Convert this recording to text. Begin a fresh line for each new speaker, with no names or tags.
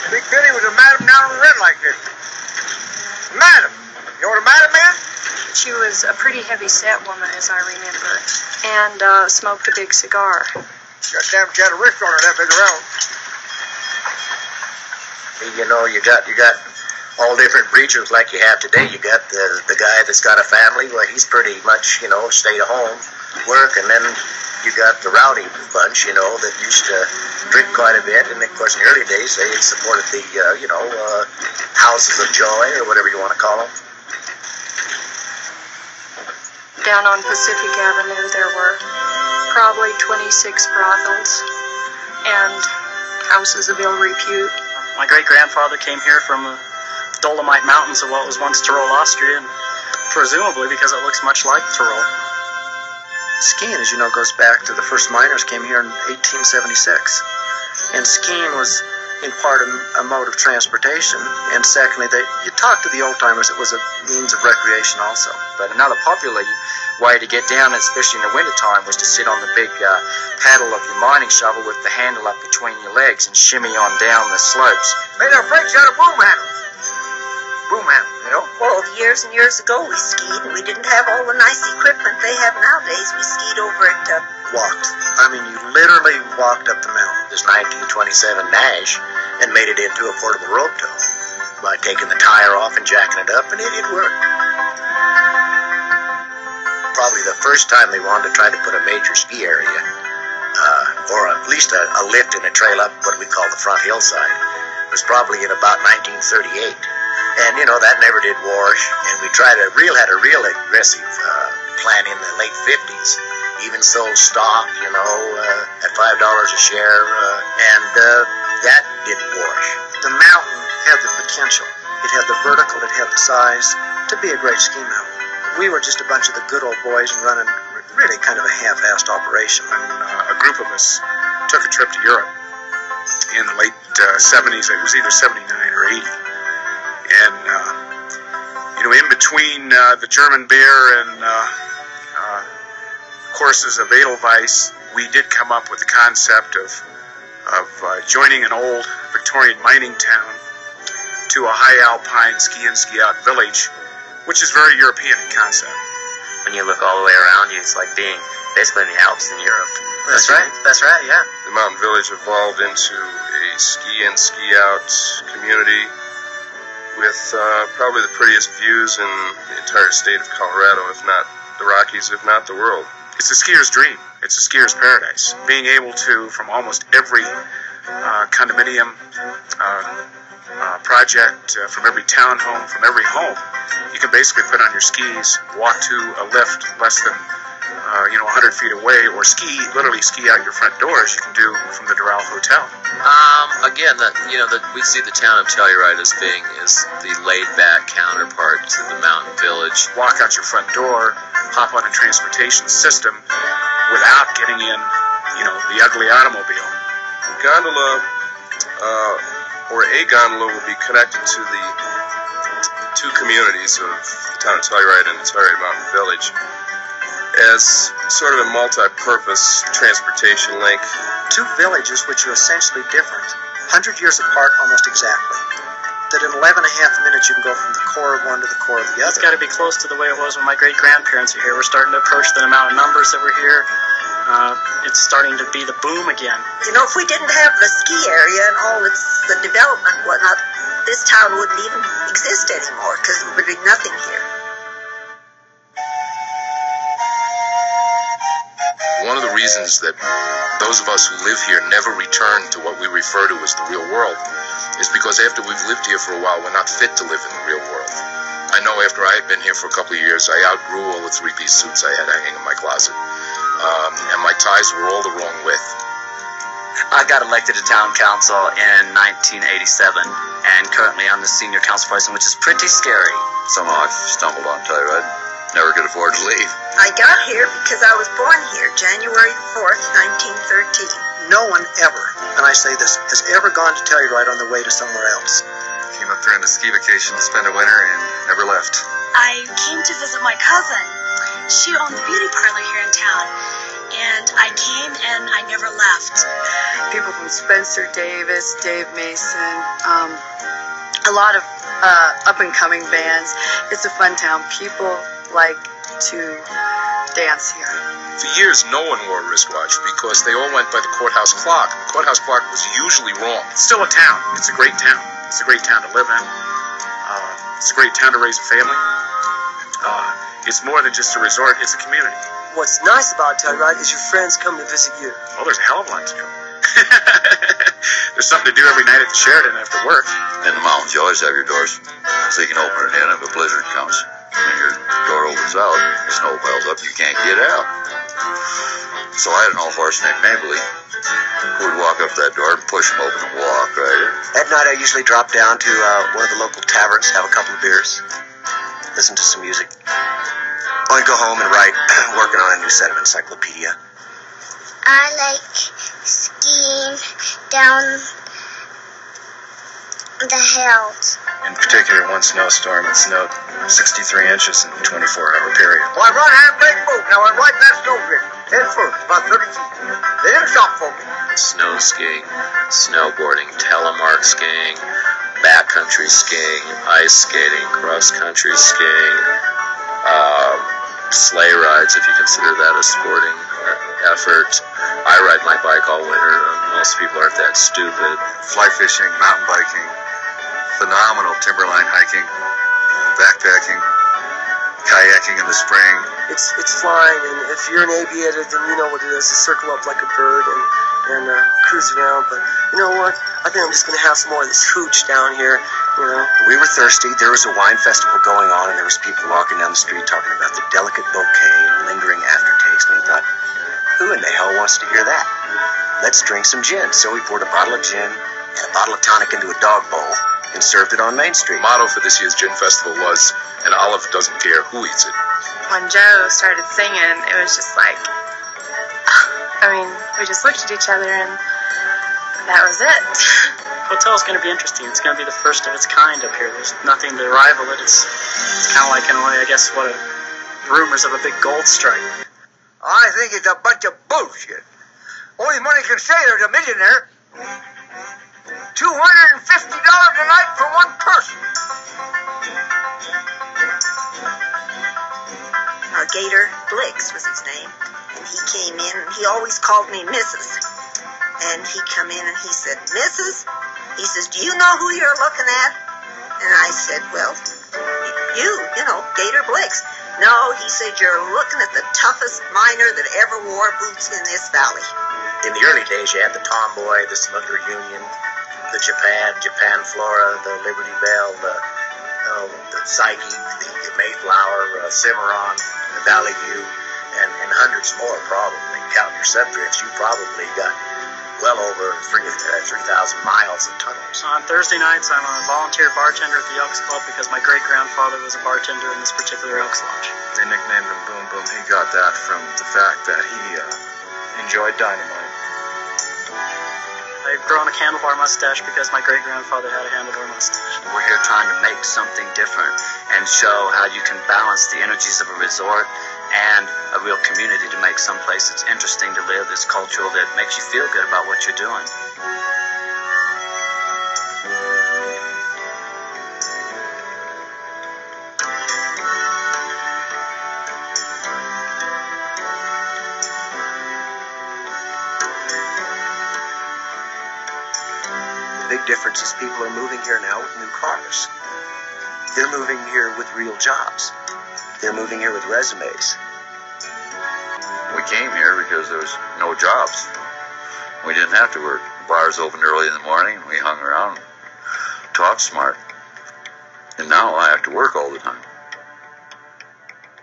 Big Billy was a madam down on the red like this. Madam. You know what a madam is?
She was a pretty heavy-set woman, as I remember, and smoked a big cigar.
Goddamn, she had a wrist on her that big around.
You know, you got all different preachers like you have today. You got the guy that's got a family, well, he's pretty much, stay at home, work, and then you got the rowdy bunch, that used to drink quite a bit. And of course, in the early days, they supported the, houses of joy, or whatever you want to call them.
Down on Pacific Avenue, there were probably 26 brothels and houses of ill repute.
My great-grandfather came here from the Dolomite Mountains of what was once Tyrol, Austria, and presumably because it looks much like Tyrol.
Skiing, as you know, goes back to the first miners came here in 1876. And skiing was, in part, a mode of transportation. And secondly, you talk to the old-timers, it was a means of recreation also.
But another popular way to get down, especially in the wintertime, was to sit on the big paddle of your mining shovel with the handle up between your legs and shimmy on down the slopes.
Made our French out of boom handles. Boom handles,
Well, years and years ago we skied, and we didn't have all the nice equipment they have nowadays. We skied over at...
Walked. I mean, you literally walked up the mountain.
This 1927 Nash and made it into a portable rope tow by taking the tire off and jacking it up, and it worked. Probably the first time they wanted to try to put a major ski area, or at least a lift in a trail up what we call the front hillside, was probably in about 1938. And, that never did wash, and we had a real aggressive plan in the late 50s. Even sold stock, at $5 a share, and that didn't wash.
The mountain had the potential. It had the vertical, it had the size to be a great ski mountain. We were just a bunch of the good old boys and running really kind of a half-assed operation.
A group of us took a trip to Europe in the late 70s. It was either 79 or 80. And, in between the German beer and courses of Edelweiss, we did come up with the concept of joining an old Victorian mining town to a high alpine ski in, ski out village, which is very European in concept.
When you look all the way around you, it's like being basically in the Alps in Europe.
That's right, yeah.
The mountain village evolved into a ski in, ski out community with probably the prettiest views in the entire state of Colorado, if not the Rockies, if not the world.
It's a skier's dream. It's a skier's paradise. Being able to, from almost every condominium project, from every townhome, from every home, you can basically put on your skis, walk to a lift less than 100 feet away, or literally ski out your front door, as you can do from the Doral Hotel.
Again, we see the town of Telluride as being the laid-back counterpart to the mountain village.
Walk out your front door, hop on a transportation system without getting in, the ugly automobile.
The gondola, or a gondola, will be connected to the two communities of the town of Telluride and the Telluride Mountain Village as sort of a multi-purpose transportation link.
Two villages which are essentially different, 100 years apart almost exactly. That in 11 and a half minutes you can go from the core of one to the core of the other.
It's got to be close to the way it was when my great-grandparents were here. We're starting to approach the amount of numbers that were here. It's starting to be the boom again.
If we didn't have the ski area and all the development and whatnot, this town wouldn't even exist anymore because there would be nothing here.
One of the reasons that those of us who live here never return to what we refer to as the real world is because after we've lived here for a while, we're not fit to live in the real world. I know after I had been here for a couple of years, I outgrew all the three-piece suits I had hanging in my closet. And my ties were all the wrong width.
I got elected to town council in 1987, and currently I'm the senior council person, which is pretty scary.
Somehow I've stumbled on Telluride. Never could afford to leave.
I got here because I was born here, January 4th, 1913.
No one ever, and I say this, has ever gone to Telluride on the way to somewhere else.
Came up there on a ski vacation to spend a winter and never left.
I came to visit my cousin. She owns a beauty parlor here in town. and I came and I never left.
People from Spencer Davis, Dave Mason, a lot of up-and-coming bands. It's a fun town. People like to dance here.
For years, no one wore a wristwatch because they all went by the courthouse clock. The courthouse clock was usually wrong.
It's still a town. It's a great town. It's a great town to live in. It's a great town to raise a family. It's more than just a resort. It's a community.
What's nice about Telluride is your friends come to visit you.
Well, there's a hell of a lot to do. There's something to do every night at the Sheraton after work.
In the mountains, you always have your doors so you can open it in if a blizzard comes. When your door opens out, the snow piles up, you can't get out. So I had an old horse named Mabley who would walk up that door and push him open and walk right in.
At night, I usually drop down to one of the local taverns, have a couple of beers, listen to some music. I'd go home and write, working on a new set of encyclopedia.
I like skiing down the hills.
In particular, one snowstorm, it snowed 63 inches in a 24-hour period.
Well, I run hand-brake boat. Now I'm right in that snowdrift. Head first, about 30 feet. They didn't stop for me.
Snow skiing, snowboarding, telemark skiing, backcountry skiing, ice skating, cross-country skiing, sleigh rides, if you consider that a sporting effort. I ride my bike all winter. Most people aren't that stupid.
Fly fishing, mountain biking, phenomenal timberline hiking, backpacking, kayaking in the spring.
It's flying, and if you're an aviator, then you know what it is to circle up like a bird and cruise around. But you know what? I think I'm just going to have some more of this hooch down here. You know.
We were thirsty. There was a wine festival going on, and there was people walking down the street talking about the delicate bouquet and lingering aftertaste. And we thought, who in the hell wants to hear that? Let's drink some gin. So we poured a bottle of gin and a bottle of tonic into a dog bowl and served it on Main Street.
The motto for this year's gin festival was, "An olive doesn't care who eats it."
When Joe started singing, it was just like, we just looked at each other and that was it.
Hotel's going to be interesting. It's going to be the first of its kind up here. There's nothing to rival it. It's kind of like, in a way, I guess, rumors of a big gold strike.
I think it's a bunch of bullshit. Only money can say there's a millionaire. $250 a night for one person.
Gator Blix was his name, and he came in, and he always called me Mrs. And he come in and he said, Mrs., he says, do you know who you're looking at? And I said, well, you know, Gator Blix. No, he said, you're looking at the toughest miner that ever wore boots in this valley.
In the early days, you had the Tomboy, the Smuggler Union, the Japan Flora, the Liberty Bell, the Psyche, the Mayflower, Cimarron, the Valley View, and hundreds more probably. Count your subdrifts, you probably got well over 3,000 miles of tunnels.
On Thursday nights, I'm a volunteer bartender at the Elks Club because my great-grandfather was a bartender in this particular Elks Lodge.
They nicknamed him Boom Boom. He got that from the fact that he enjoyed dynamite.
I've grown a handlebar mustache because my great-grandfather had a handlebar mustache.
We're here trying to make something different and show how you can balance the energies of a resort and a real community to make some place that's interesting to live, that's cultural, that makes you feel good about what you're doing.
The big difference is people are moving here now with new cars. They're moving here with real jobs. They're moving here with resumes.
We came here because there was no jobs. We didn't have to work. Bars opened early in the morning, and we hung around and talked smart. And now I have to work all the time.